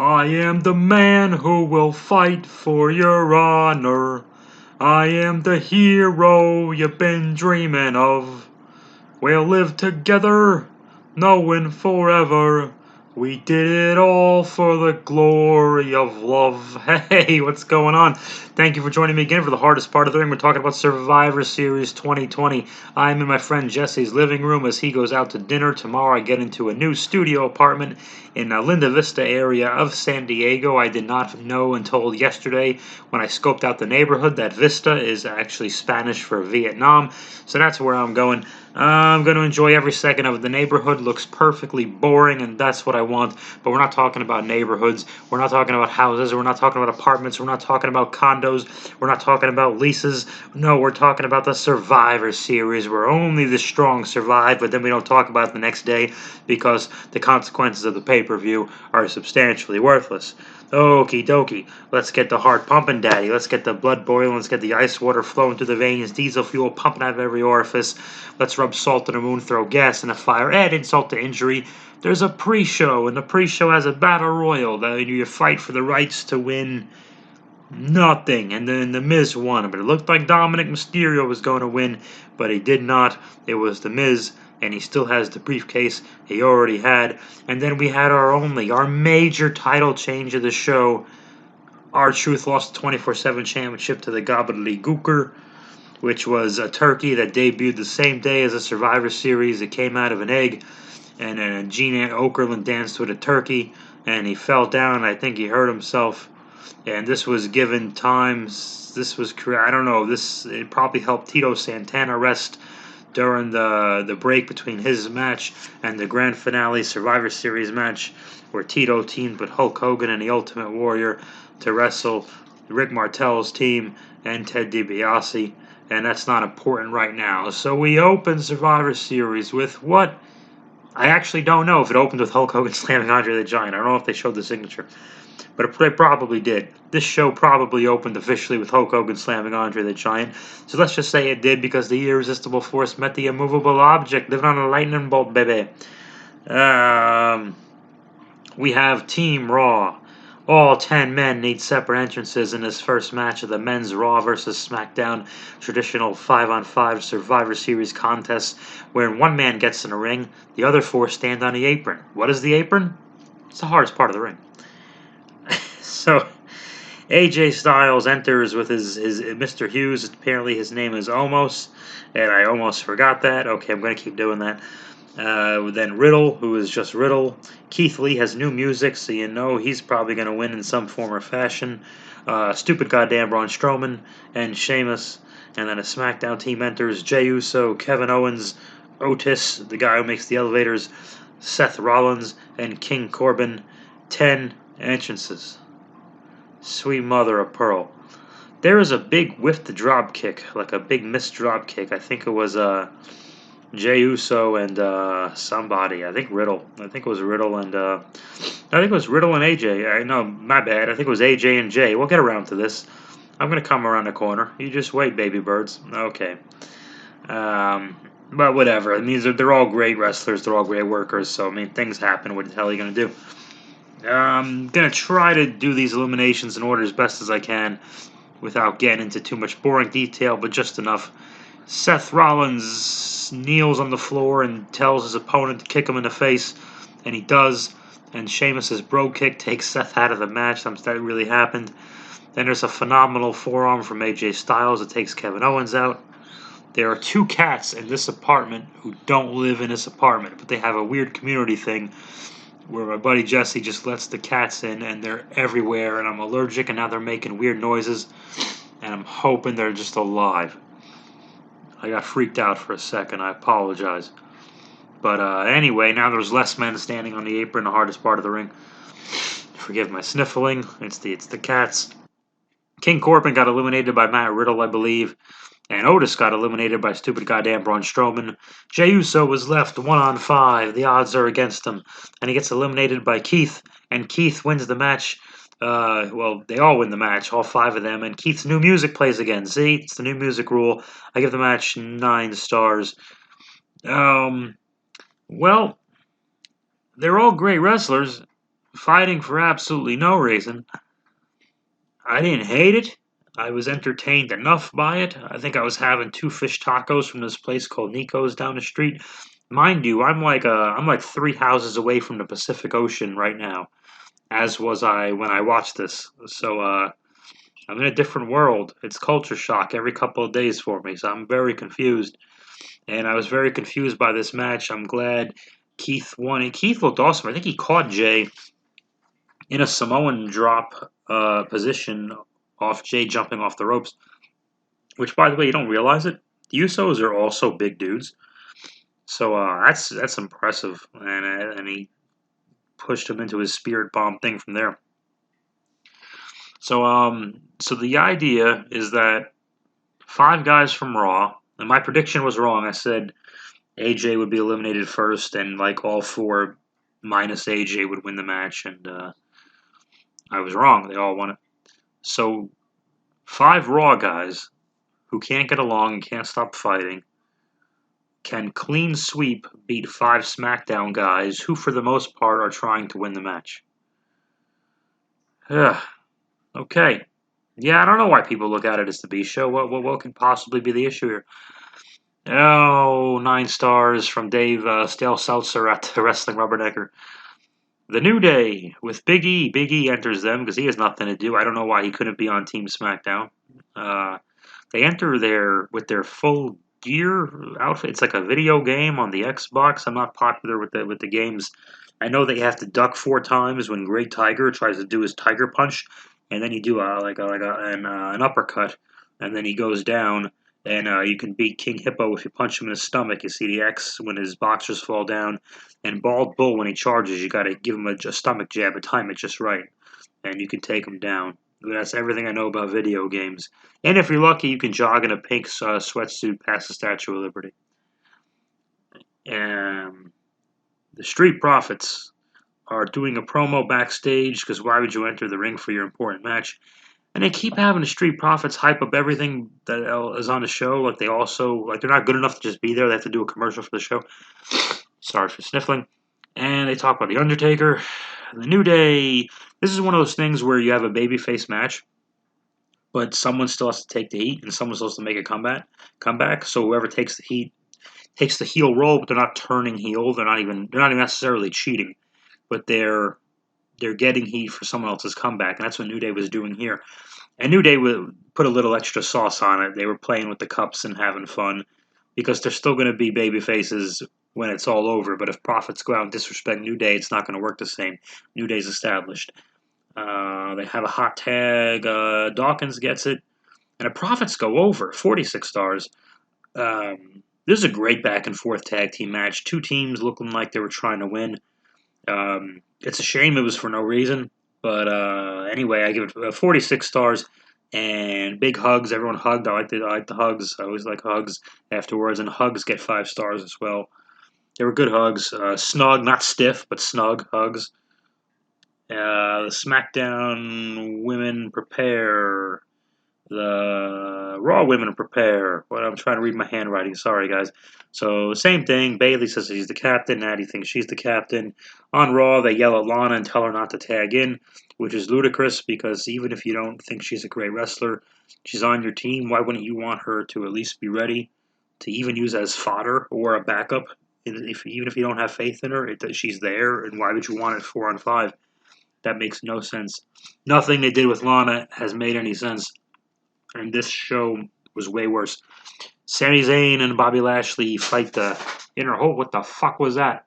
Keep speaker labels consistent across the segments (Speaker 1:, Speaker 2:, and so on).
Speaker 1: I am the man who will fight for your honor. I am the hero you've been dreaming of. We'll live together, knowing forever. We did it all for the glory of love. Hey, what's going on? Thank you for joining me again for the hardest part of the ring. We're talking about Survivor Series 2020. I'm in my friend Jesse's living room as he goes out to dinner. Tomorrow I get into a new studio apartment in Linda Vista area of San Diego. I did not know until yesterday when I scoped out the neighborhood that Vista is actually Spanish for Vietnam. So that's where I'm going. I'm going to enjoy every second of it. The neighborhood looks perfectly boring, and that's what I want. But we're not talking about neighborhoods. We're not talking about houses. We're not talking about apartments. We're not talking about condos. We're not talking about leases. No, we're talking about the Survivor Series, where only the strong survive, but then we don't talk about it the next day because the consequences of the pay-per-view are substantially worthless. Okie dokie. Let's get the heart pumping, Daddy. Let's get the blood boiling. Let's get the ice water flowing through the veins. Diesel fuel pumping out of every orifice. Let's rub salt in the wound, throw gas in the fire, add insult to injury. There's a pre-show, and the pre-show has a battle royal that you fight for the rights to win nothing. And then The Miz won. But it looked like Dominic Mysterio was going to win, but he did not. It was The Miz. And he still has the briefcase he already had. And then we had our major title change of the show. R-Truth lost the 24/7 championship to the Gobbledygooker, which was a turkey that debuted the same day as the Survivor Series. It came out of an egg. And Gene Okerlund danced with a turkey. And he fell down. And I think he hurt himself. And this was given times. This was, I don't know. It probably helped Tito Santana rest during the break between his match and the grand finale Survivor Series match, where Tito teamed with Hulk Hogan and the Ultimate Warrior to wrestle Rick Martel's team and Ted DiBiase, and that's not important right now. So we open Survivor Series with what? I actually don't know if it opened with Hulk Hogan slamming Andre the Giant. I don't know if they showed the signature, but they probably did. This show probably opened officially with Hulk Hogan slamming Andre the Giant. So let's just say it did, because the irresistible force met the immovable object, living on a lightning bolt, baby. We have Team Raw. All 10 men need separate entrances in this first match of the men's Raw versus SmackDown traditional 5-on-5 Survivor Series contest, where one man gets in the ring, the other 4 stand on the apron. What is the apron? It's the hardest part of the ring. So AJ Styles enters with his Mr. Hughes. Apparently his name is Omos, and I almost forgot that. Okay, I'm going to keep doing that. Then Riddle, who is just Riddle. Keith Lee has new music, so you know he's probably going to win in some form or fashion. Stupid goddamn Braun Strowman and Sheamus. And then a SmackDown team enters: Jey Uso, Kevin Owens, Otis, the guy who makes the elevators, Seth Rollins, and King Corbin. 10 entrances. Sweet mother of pearl. There is a big whiffed drop kick, like a big missed drop kick. I think it was Jey Uso and somebody. I think Riddle. I think it was Riddle and AJ. No, my bad. I think it was AJ and Jay. We'll get around to this. I'm gonna come around the corner. You just wait, baby birds. Okay. But whatever. It means they're all great wrestlers. They're all great workers. So I mean, things happen. What the hell are you gonna do? I'm going to try to do these eliminations in order as best as I can without getting into too much boring detail, but just enough. Seth Rollins kneels on the floor and tells his opponent to kick him in the face, and he does. And Sheamus' bro kick takes Seth out of the match. That really happened. Then there's a phenomenal forearm from AJ Styles that takes Kevin Owens out. There are 2 cats in this apartment who don't live in this apartment, but they have a weird community thing where my buddy Jesse just lets the cats in, and they're everywhere, and I'm allergic, and now they're making weird noises, and I'm hoping they're just alive. I got freaked out for a second. I apologize. But anyway, now there's less men standing on the apron, the hardest part of the ring. Forgive my sniffling. It's the cats. King Corbin got eliminated by Matt Riddle, I believe. And Otis got eliminated by stupid goddamn Braun Strowman. Jey Uso was left 1-on-5. The odds are against him. And he gets eliminated by Keith. And Keith wins the match. Well, they all win the match, all 5 of them. And Keith's new music plays again. See, it's the new music rule. I give the match 9 stars. Well, they're all great wrestlers. fighting for absolutely no reason. I didn't hate it. I was entertained enough by it. I think I was having 2 fish tacos from this place called Nico's down the street. Mind you, I'm like 3 houses away from the Pacific Ocean right now, as was I when I watched this. So I'm in a different world. It's culture shock every couple of days for me, so I'm very confused. And I was very confused by this match. I'm glad Keith won. And Keith looked awesome. I think he caught Jay in a Samoan drop position off Jay jumping off the ropes. Which, by the way, you don't realize it. The Usos are also big dudes, so that's impressive. And he pushed him into his spirit bomb thing from there. So the idea is that 5 guys from Raw, and my prediction was wrong. I said AJ would be eliminated first, and like all 4 minus AJ would win the match, and I was wrong. They all won it. So 5 Raw guys who can't get along and can't stop fighting can clean sweep beat 5 SmackDown guys who, for the most part, are trying to win the match. Yeah. Okay. Yeah, I don't know why people look at it as the B show. What could possibly be the issue here? Oh, 9 stars from Dave Stale Seltzer at the Wrestling Rubbernecker. The New Day with Big E. Big E enters them because he has nothing to do. I don't know why he couldn't be on Team SmackDown. They enter there with their full gear outfit. It's like a video game on the Xbox. I'm not popular with the games. I know that you have to duck 4 times when Great Tiger tries to do his Tiger Punch, and then you do an uppercut, and then he goes down. And you can beat King Hippo if you punch him in the stomach. You see the X when his boxers fall down. And Bald Bull, when he charges, you got to give him a stomach jab and time it just right. And you can take him down. That's everything I know about video games. And if you're lucky, you can jog in a pink sweatsuit past the Statue of Liberty. The Street Profits are doing a promo backstage because why would you enter the ring for your important match? And they keep having the Street Profits hype up everything that is on the show. Like they're not good enough to just be there. They have to do a commercial for the show. Sorry for sniffling. And they talk about The Undertaker, The New Day. This is one of those things where you have a babyface match, but someone still has to take the heat, and someone's supposed to make a comeback. So whoever takes the heat takes the heel role, but they're not turning heel. They're not even necessarily cheating, but they're getting heat for someone else's comeback, and that's what New Day was doing here. And New Day would put a little extra sauce on it. They were playing with the cups and having fun because they're still going to be baby faces when it's all over. But if Profits go out and disrespect New Day, it's not going to work the same. New Day's established. They have a hot tag. Dawkins gets it. And the Profits go over, 46 stars. This is a great back and forth tag team match. 2 teams looking like they were trying to win. It's a shame it was for no reason. But anyway, I give it 46 stars. And big hugs. Everyone hugged. I like the hugs. I always like hugs afterwards. And hugs get 5 stars as well. They were good hugs. Snug, not stiff, but snug hugs. The SmackDown women prepare. The Raw women prepare. Well, I'm trying to read my handwriting. Sorry, guys. So, same thing. Bayley says he's the captain. Natty thinks she's the captain. On Raw, they yell at Lana and tell her not to tag in, which is ludicrous because even if you don't think she's a great wrestler, she's on your team. Why wouldn't you want her to at least be ready to even use as fodder or a backup? Even if you don't have faith in her, she's there, and why would you want it 4-on-5? That makes no sense. Nothing they did with Lana has made any sense. And this show was way worse. Sami Zayn and Bobby Lashley fight the inner hole. What the fuck was that?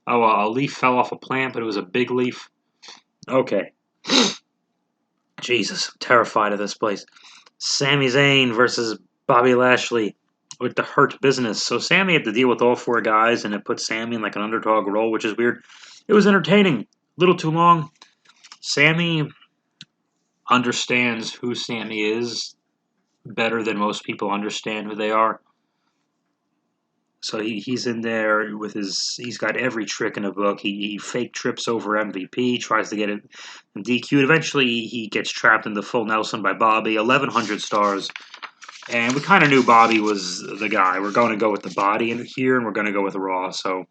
Speaker 1: Oh, a leaf fell off a plant, but it was a big leaf. Okay. Jesus, I'm terrified of this place. Sami Zayn versus Bobby Lashley with the Hurt Business. So Sami had to deal with all 4 guys, and it put Sami in like an underdog role, which is weird. It was entertaining. A little too long. Sami understands who Sami is better than most people understand who they are. So he's in there with he's got every trick in the book. He fake trips over MVP, tries to get it DQ'd. Eventually, he gets trapped in the full Nelson by Bobby, 1,100 stars. And we kind of knew Bobby was the guy. We're going to go with the body in here, and we're going to go with Raw. So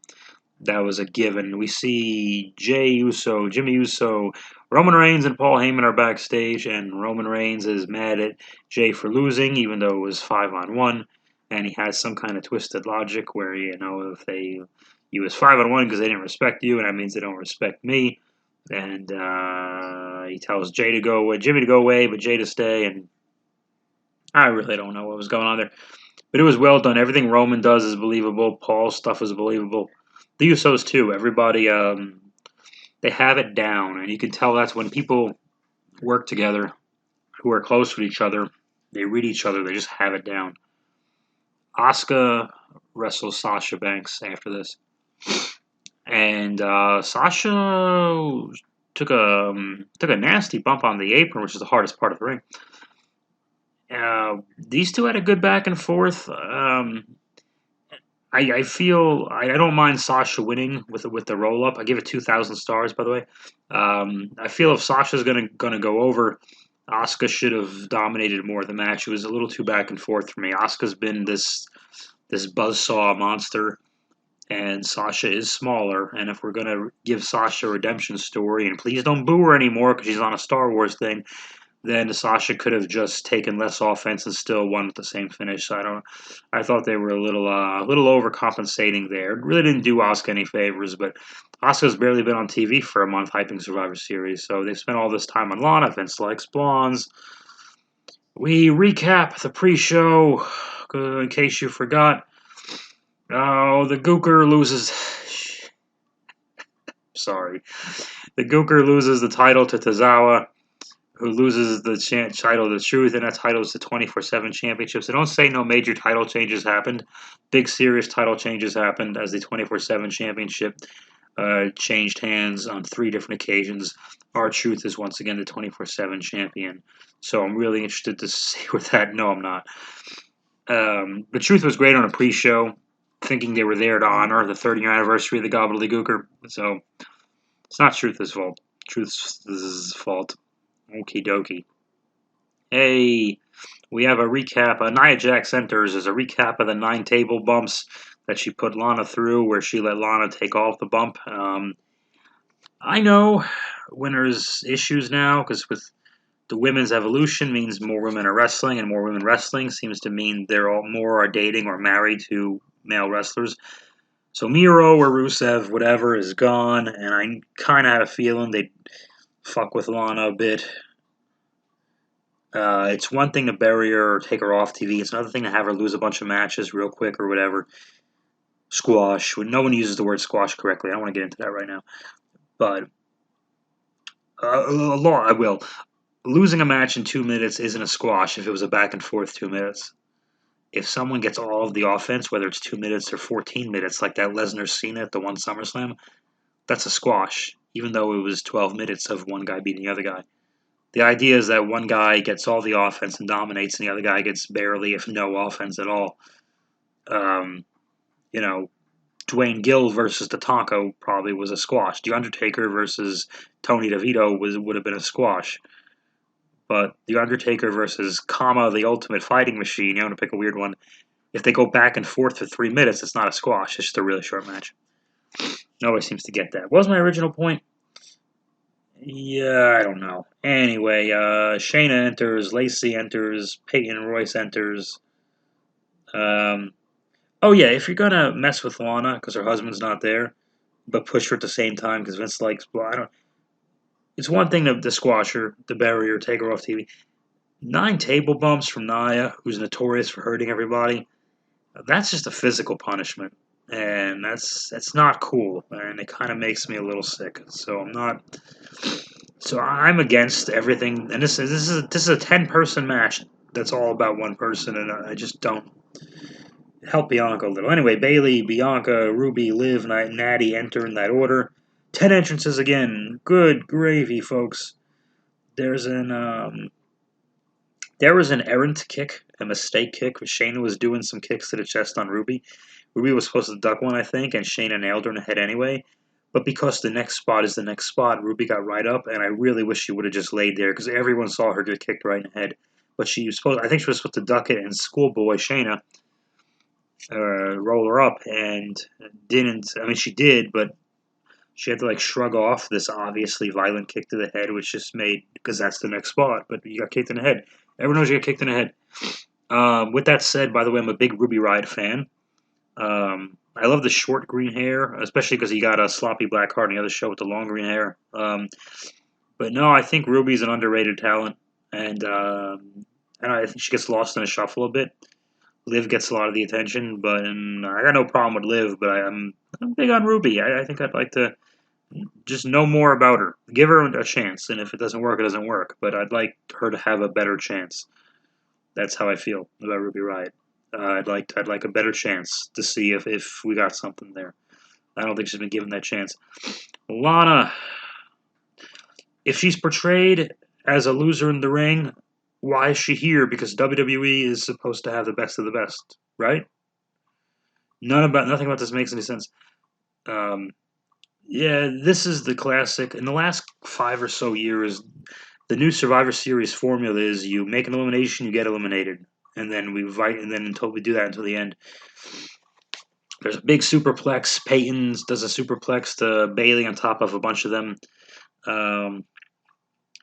Speaker 1: That was a given. We see Jey Uso, Jimmy Uso, Roman Reigns, and Paul Heyman are backstage, and Roman Reigns is mad at Jey for losing, even though it was 5-on-1, and he has some kind of twisted logic where if you was 5-on-1 because they didn't respect you, and that means they don't respect me, and he tells Jimmy to go away, but Jey to stay, and I really don't know what was going on there. But it was well done. Everything Roman does is believable. Paul's stuff is believable. The Usos too. Everybody, they have it down, and you can tell that's when people work together, who are close with each other. They read each other. They just have it down. Asuka wrestles Sasha Banks after this, and Sasha took a nasty bump on the apron, which is the hardest part of the ring. These two had a good back and forth. I feel I don't mind Sasha winning with the roll up. I give it 2,000 stars, by the way. I feel if Sasha's gonna go over, Asuka should have dominated more of the match. It was a little too back and forth for me. Asuka's been this buzzsaw monster, and Sasha is smaller. And if we're gonna give Sasha a redemption story, and please don't boo her anymore because she's on a Star Wars thing, then Sasha could have just taken less offense and still won with the same finish. So I thought they were a little overcompensating there. It really didn't do Asuka any favors, but Asuka's barely been on TV for a month hyping Survivor Series, so they spent all this time on Lana. Vince likes blondes. We recap the pre-show in case you forgot. Oh, the Gooker loses. Sorry, the Gooker loses the title to Tozawa, who loses the title of the Truth, and that title is the 24/7 championship. So don't say no major title changes happened. Big serious title changes happened as the 24/7 championship changed hands on 3 different occasions. R-Truth is once again the 24/7 champion. So I'm really interested to see where that. No, I'm not. The Truth was great on a pre-show, thinking they were there to honor the 30-year anniversary of the Gobbledygooker. So it's not Truth's fault. Truth's fault. Okie dokie. Hey, we have a recap. Nia Jax enters as a recap of the 9 table bumps that she put Lana through, where she let Lana take off the bump. I know when there's issues now, because with the women's evolution means more women are wrestling, and more women wrestling seems to mean they're all more are dating or married to male wrestlers. So Miro or Rusev, whatever, is gone, and I kind of had a feeling they'd fuck with Lana a bit. It's one thing to bury her or take her off TV. It's another thing to have her lose a bunch of matches real quick or whatever. Squash. When no one uses the word squash correctly. I don't want to get into that right now. But I will. Losing a match in 2 minutes isn't a squash if it was a back and forth 2 minutes. If someone gets all of the offense, whether it's 2 minutes or 14 minutes, like that Lesnar Cena at the one SummerSlam, that's a squash, even though it was 12 minutes of one guy beating the other guy. The idea is that one guy gets all the offense and dominates, and the other guy gets barely, if no, offense at all. Dwayne Gill versus Tatanka probably was a squash. The Undertaker versus Tony DeVito would have been a squash. But The Undertaker versus Kama, the Ultimate Fighting Machine, you want to pick a weird one, if they go back and forth for 3 minutes, it's not a squash. It's just a really short match. Nobody seems to get that. What was my original point? Yeah, I don't know. Anyway, Shayna enters, Lacey enters, Peyton Royce enters. Oh yeah, if you're gonna mess with Lana because her husband's not there, but push her at the same time because Vince likes, well, I don't. It's one thing to squash her, to bury her, take her off TV. 9 table bumps from Nia, who's notorious for hurting everybody. That's just a physical punishment, and that's not cool, and it kind of makes me a little sick. So I'm not. So I'm against everything, and this is a 10-person match that's all about one person, and I just don't help Bianca a little. Anyway, Bailey, Bianca, Ruby, Liv, Natty enter in that order. 10 entrances again. Good gravy, folks. There was an errant kick, a mistake kick. Shayna was doing some kicks to the chest on Ruby. Ruby was supposed to duck one, I think, and Shayna nailed her in the head anyway. But because the next spot is the next spot, Ruby got right up, and I really wish she would have just laid there because everyone saw her get kicked right in the head. But I think she was supposed to duck it and schoolboy Shayna. roll her up, and didn't. I mean, she did, but she had to like shrug off this obviously violent kick to the head, which just made because that's the next spot. But you got kicked in the head. Everyone knows you got kicked in the head. With that said, by the way, I'm a big Ruby Riott fan. I love the short green hair, especially because he got a sloppy black heart on the other show with the long green hair. But no, I think Ruby's an underrated talent, and I think she gets lost in the shuffle a bit. Liv gets a lot of the attention, but I got no problem with Liv, but I'm big on Ruby. I think I'd like to just know more about her. Give her a chance, and if it doesn't work, it doesn't work. But I'd like her to have a better chance. That's how I feel about Ruby Riott. I'd like a better chance to see if we got something there. I don't think she's been given that chance. Lana, if she's portrayed as a loser in the ring, why is she here? Because WWE is supposed to have the best of the best, right? Nothing about this makes any sense. Um, yeah, this is the classic. In the last 5 or so years, the new Survivor Series formula is you make an elimination, you get eliminated, and then we fight, and then until we do that until the end. There's a big superplex. Peyton does a superplex to Bailey on top of a bunch of them. Um,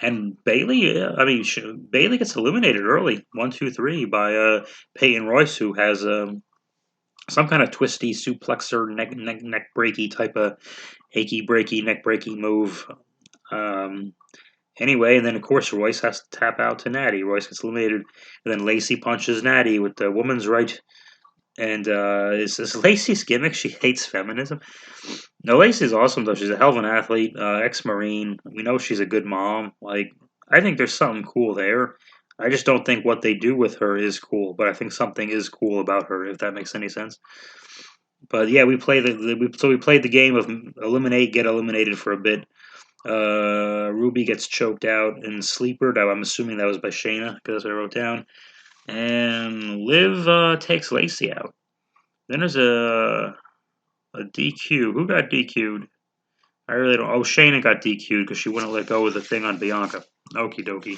Speaker 1: and Bailey, yeah, I mean, Bailey gets eliminated early, 1, 2, 3, by Peyton Royce, who has some kind of twisty suplexer, neck breaky type of achy breaky neck breaky move. Um, anyway, and then of course Royce has to tap out to Natty. Royce gets eliminated, and then Lacey punches Natty with the woman's right. And is Lacey's gimmick? She hates feminism. No, Lacey's awesome though. She's a hell of an athlete, ex-marine. We know she's a good mom. Like, I think there's something cool there. I just don't think what they do with her is cool, but I think something is cool about her, if that makes any sense. But yeah, we played the game of eliminate, get eliminated for a bit. Ruby gets choked out and sleepered. I'm assuming that was by Shayna because that's what I wrote down. And Liv takes Lacey out. Then there's a DQ. Who got DQ'd? I really don't. Oh, Shayna got DQ'd because she wouldn't let go of the thing on Bianca. Okie dokie.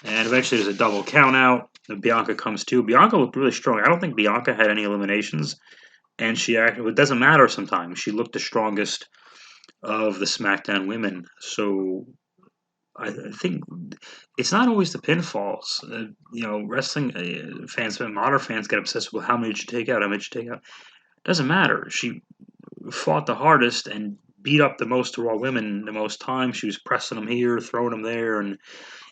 Speaker 1: And eventually there's a double count out. And Bianca comes to. Bianca looked really strong. I don't think Bianca had any eliminations. And it doesn't matter sometimes. She looked the strongest of the SmackDown women. So I think it's not always the pinfalls. Wrestling fans, modern fans get obsessed with how many did you take out, how many did you take out. Doesn't matter. She fought the hardest and beat up the most Raw women the most time. She was pressing them here, throwing them there,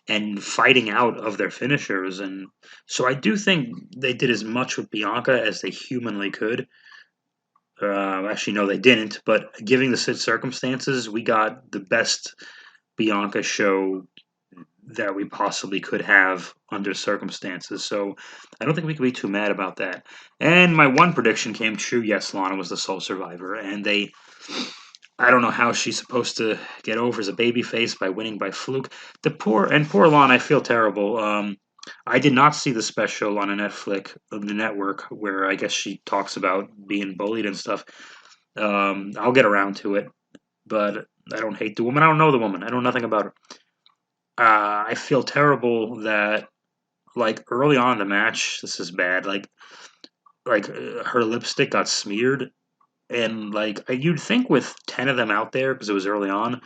Speaker 1: and fighting out of their finishers. And so I do think they did as much with Bianca as they humanly could. Actually, no, they didn't. But given the circumstances, we got the best Bianca show that we possibly could have under circumstances. So I don't think we could be too mad about that. And my one prediction came true. Yes, Lana was the sole survivor, and I don't know how she's supposed to get over as a babyface by winning by fluke. Poor Lana, I feel terrible. I did not see the special on the network, where I guess she talks about being bullied and stuff. I'll get around to it, but I don't hate the woman. I don't know the woman. I know nothing about her. I feel terrible that, like, early on in the match, this is bad. Her lipstick got smeared, and like you'd think with 10 of them out there because it was early on,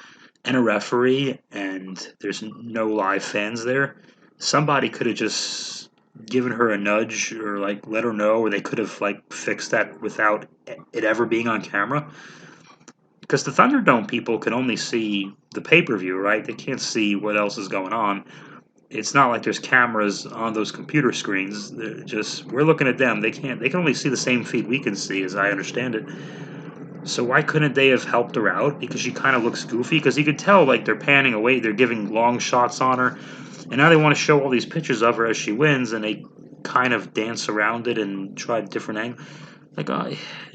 Speaker 1: and a referee, and there's no live fans there, somebody could have just given her a nudge or like let her know, or they could have like fixed that without it ever being on camera. Because the Thunderdome people can only see the pay-per-view, right? They can't see what else is going on. It's not like there's cameras on those computer screens. We're looking at them. They can't. They can only see the same feed we can see, as I understand it. So why couldn't they have helped her out? Because she kind of looks goofy. Because you could tell, like, they're panning away. They're giving long shots on her, and now they want to show all these pictures of her as she wins, and they kind of dance around it and try different angles. Like,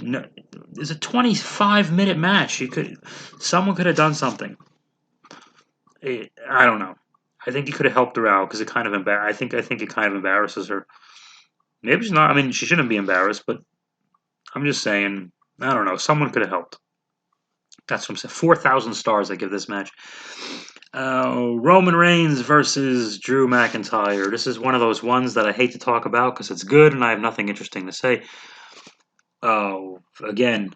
Speaker 1: no, it's a 25-minute match. Someone could have done something. I don't know. I think he could have helped her out because it kind of I think it kind of embarrasses her. Maybe she's not. I mean, she shouldn't be embarrassed, but I'm just saying. I don't know. Someone could have helped. That's what I'm saying. 4,000 stars I give this match. Roman Reigns versus Drew McIntyre. This is one of those ones that I hate to talk about because it's good and I have nothing interesting to say. Oh, again,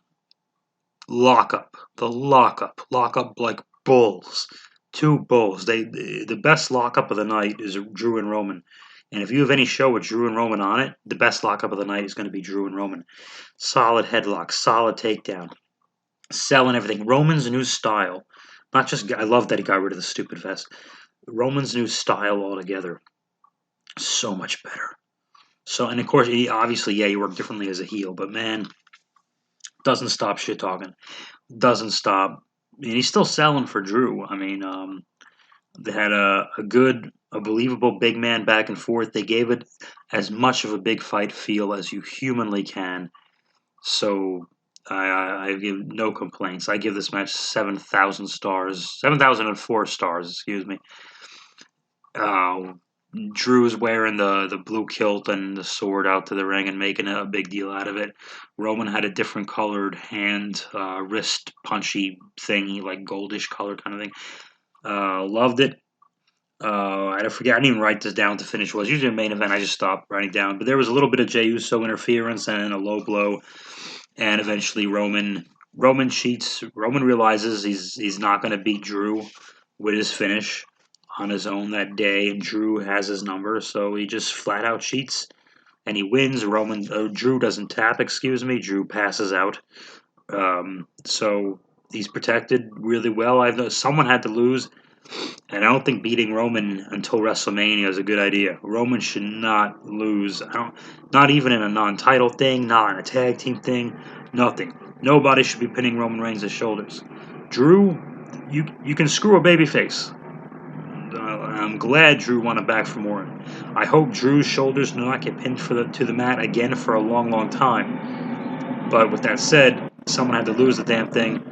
Speaker 1: lockup. Lockup like bulls. Two bulls. The best lockup of the night is Drew and Roman. And if you have any show with Drew and Roman on it, the best lockup of the night is going to be Drew and Roman. Solid headlock, solid takedown, selling everything. Roman's new style. Not just, I love that he got rid of the stupid vest. Roman's new style altogether. So much better. So, and of course, obviously, yeah, he worked differently as a heel, but man, doesn't stop shit talking. Doesn't stop. And he's still selling for Drew. I mean, they had a good, a believable big man back and forth. They gave it as much of a big fight feel as you humanly can. So I give no complaints. I give this match 7,000 stars, 7,004 stars. Excuse me. Uh, Drew's wearing the blue kilt and the sword out to the ring and making a big deal out of it. Roman had a different colored hand, wrist punchy thingy, like goldish color kind of thing. Loved it. I forget. I didn't even write this down to finish. It was usually a main event. I just stopped writing down. But there was a little bit of Jey Uso interference and a low blow, and eventually Roman cheats. Roman realizes he's not going to beat Drew with his finish on his own that day, and Drew has his number, so he just flat out cheats and he wins. Drew doesn't tap. Excuse me. Drew passes out. So he's protected really well. I know someone had to lose. And I don't think beating Roman until WrestleMania is a good idea. Roman should not lose. Not even in a non-title thing, not in a tag team thing, nothing. Nobody should be pinning Roman Reigns' shoulders. Drew, you can screw a babyface. I'm glad Drew won it back from Orton. I hope Drew's shoulders do not get pinned to the mat again for a long, long time. But with that said, someone had to lose the damn thing.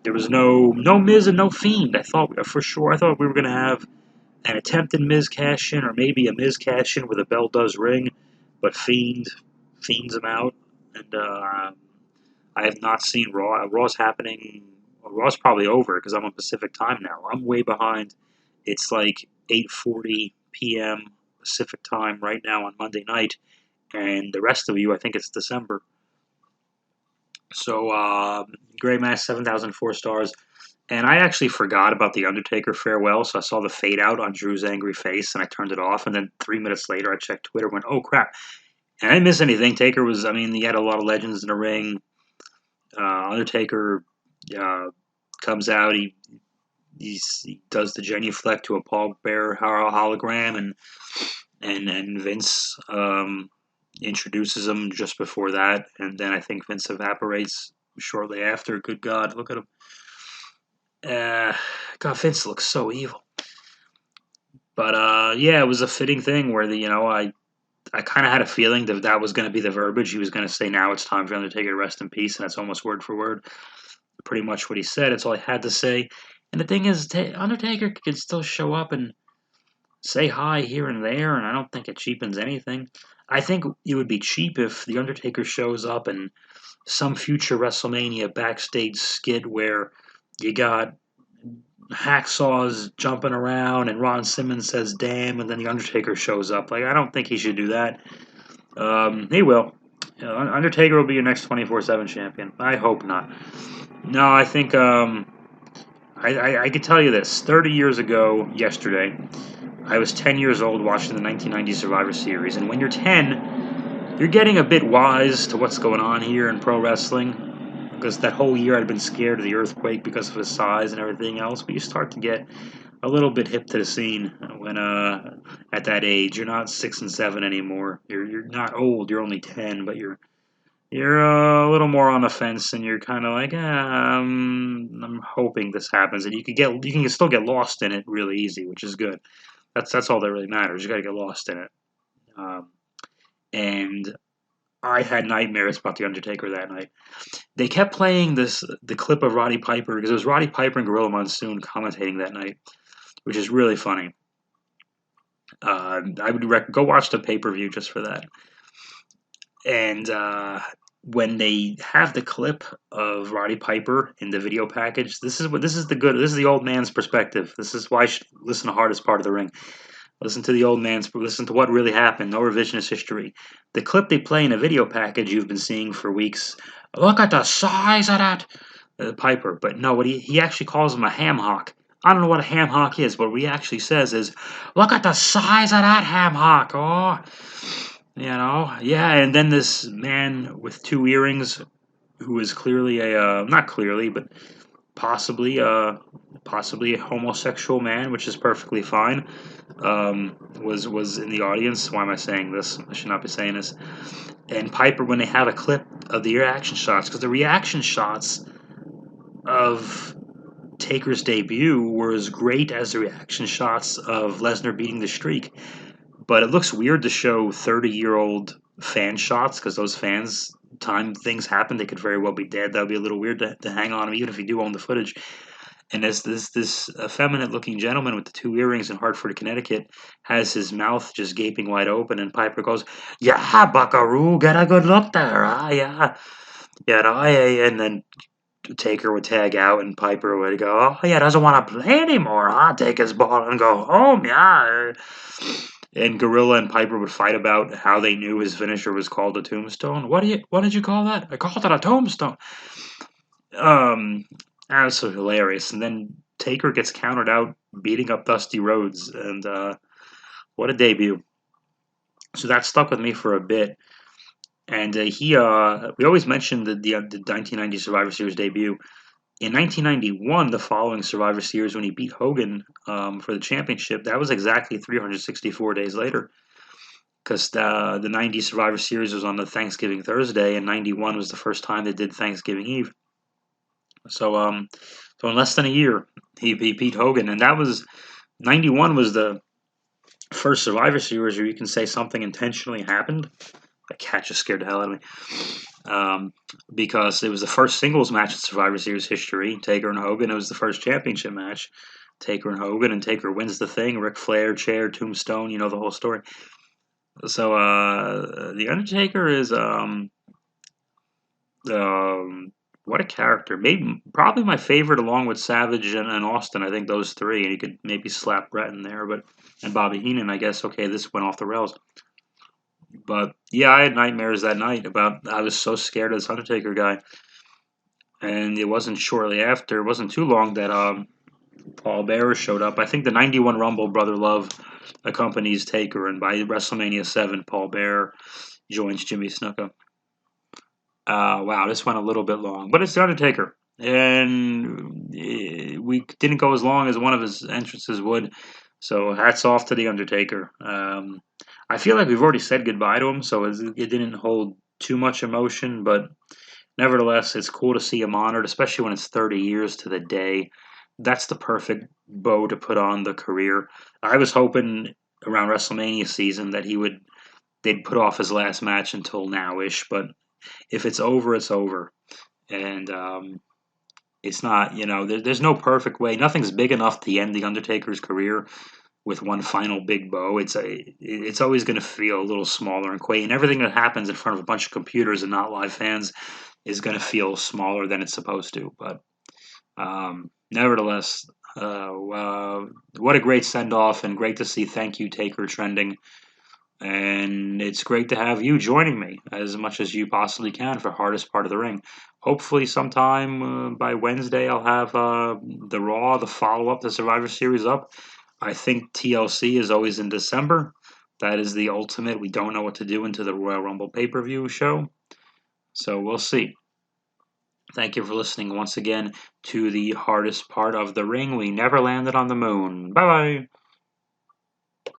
Speaker 1: There was no Miz and no Fiend. I thought we were gonna have an attempted Miz cash in, or maybe a Miz cash in where the bell does ring, but Fiends him out, and I have not seen Raw. Raw's happening. Raw's probably over because I'm on Pacific time now. I'm way behind. It's like 8:40 p.m. Pacific time right now on Monday night, and the rest of you, I think it's December. So great match, 7,004 stars. And I actually forgot about the Undertaker farewell, so I saw the fade out on Drew's angry face, and I turned it off. And then 3 minutes later, I checked Twitter, went, "Oh crap!" And I didn't miss anything. Taker was, I mean, he had a lot of legends in the ring. Undertaker uh, comes out, he does the genuflect to a Paul Bearer hologram, and Vince introduces him just before that, and then I think Vince evaporates shortly after. Good God, look at him. God, Vince looks so evil. But yeah, it was a fitting thing where I kind of had a feeling that was going to be the verbiage. He was going to say, "Now it's time for Undertaker to rest in peace," and that's almost word for word, pretty much what he said. It's all I had to say. And the thing is, Undertaker could still show up and say hi here and there, and I don't think it cheapens anything. I think it would be cheap if the Undertaker shows up in some future WrestleMania backstage skit where you got hacksaws jumping around and Ron Simmons says damn and then the Undertaker shows up. Like, I don't think he should do that. He will. Undertaker will be your next 24/7 champion. I hope not. No, I think I could tell you this. 30 years ago yesterday, I was 10 years old watching the 1990 Survivor Series, and when you're 10, you're getting a bit wise to what's going on here in pro wrestling. Because that whole year I'd been scared of the earthquake because of his size and everything else. But you start to get a little bit hip to the scene when at that age. You're not 6 and 7 anymore. You're not old. You're only 10, but you're a little more on the fence, and you're kind of like, I'm hoping this happens, and you can still get lost in it really easy, which is good. That's all that really matters. You got to get lost in it. Um, and I had nightmares about the Undertaker that night. They kept playing the clip of Roddy Piper because it was Roddy Piper and Gorilla Monsoon commentating that night, which is really funny. I would go watch the pay-per-view just for that. And when they have the clip of Roddy Piper in the video package, this is the old man's perspective. This is why I should listen to Hardest Part of the Ring. Listen to the old man's. Listen to what really happened. No revisionist history. The clip they play in a video package you've been seeing for weeks. Look at the size of that Piper. But no, what he actually calls him a ham hock. I don't know what a ham hock is, but what he actually says is, "Look at the size of that ham hock." Oh, yeah. And then this man with two earrings, who is clearly a not clearly, but possibly a homosexual man, which is perfectly fine. Was in the audience. Why am I saying this? I should not be saying this. And Piper, when they have a clip of the reaction shots, because the reaction shots of Taker's debut were as great as the reaction shots of Lesnar beating the streak. But it looks weird to show 30-year-old fan shots because those fans, time things happen, they could very well be dead. That would be a little weird to hang on them, even if you do own the footage. And as this effeminate-looking gentleman with the two earrings in Hartford, Connecticut, has his mouth just gaping wide open, and Piper goes, "Yeah, Buckaroo, get a good look there, yeah, yeah." And then Taker would tag out, and Piper would go, "Oh yeah, doesn't want to play anymore, huh? Take his ball and go home, yeah." And Gorilla and Piper would fight about how they knew his finisher was called a tombstone. What did you call that? I called it a tombstone. Um, Absolutely hilarious. And then Taker gets counted out, beating up Dusty Rhodes, and what a debut. So that stuck with me for a bit. And we always mentioned the 1990 Survivor Series debut. In 1991, the following Survivor Series, when he beat Hogan for the championship, that was exactly 364 days later. Because the 90 Survivor Series was on the Thanksgiving Thursday, and 91 was the first time they did Thanksgiving Eve. So in less than a year, he beat Hogan, and that was 91 was the first Survivor Series where you can say something intentionally happened. That cat just scared the hell out of me. Because it was the first singles match in Survivor Series history, Taker and Hogan. It was the first championship match, Taker and Hogan, and Taker wins the thing. Ric Flair, chair, tombstone, the whole story. So the Undertaker is what a character. Probably my favorite, along with Savage and Austin. I think those three, and you could maybe slap Brett in there, and Bobby Heenan. I guess okay, this went off the rails. But yeah, I had nightmares that night about I was so scared of this Undertaker guy. And it wasn't shortly after, it wasn't too long that Paul Bearer showed up. I think the 91 Rumble Brother Love accompanies Taker, and by WrestleMania 7, Paul Bearer joins Jimmy Snuka. Wow, this went a little bit long, but it's The Undertaker. And we didn't go as long as one of his entrances would. So hats off to The Undertaker. I feel like we've already said goodbye to him, so it didn't hold too much emotion, but nevertheless, it's cool to see him honored, especially when it's 30 years to the day. That's the perfect bow to put on the career. I was hoping around WrestleMania season that they'd put off his last match until now-ish, but if it's over, it's over. And it's not, there's no perfect way. Nothing's big enough to end The Undertaker's career with one final big bow. It's always going to feel a little smaller and quaint. And everything that happens in front of a bunch of computers and not live fans is going to feel smaller than it's supposed to. But nevertheless, what a great send off, and great to see Thank You Taker trending. And it's great to have you joining me as much as you possibly can for Hardest Part of the Ring. Hopefully, sometime by Wednesday, I'll have the Raw, the follow up, the Survivor Series up. I think TLC is always in December. That is the ultimate. We don't know what to do into the Royal Rumble pay per view show. So we'll see. Thank you for listening once again to the Hardest Part of the Ring. We never landed on the moon. Bye bye.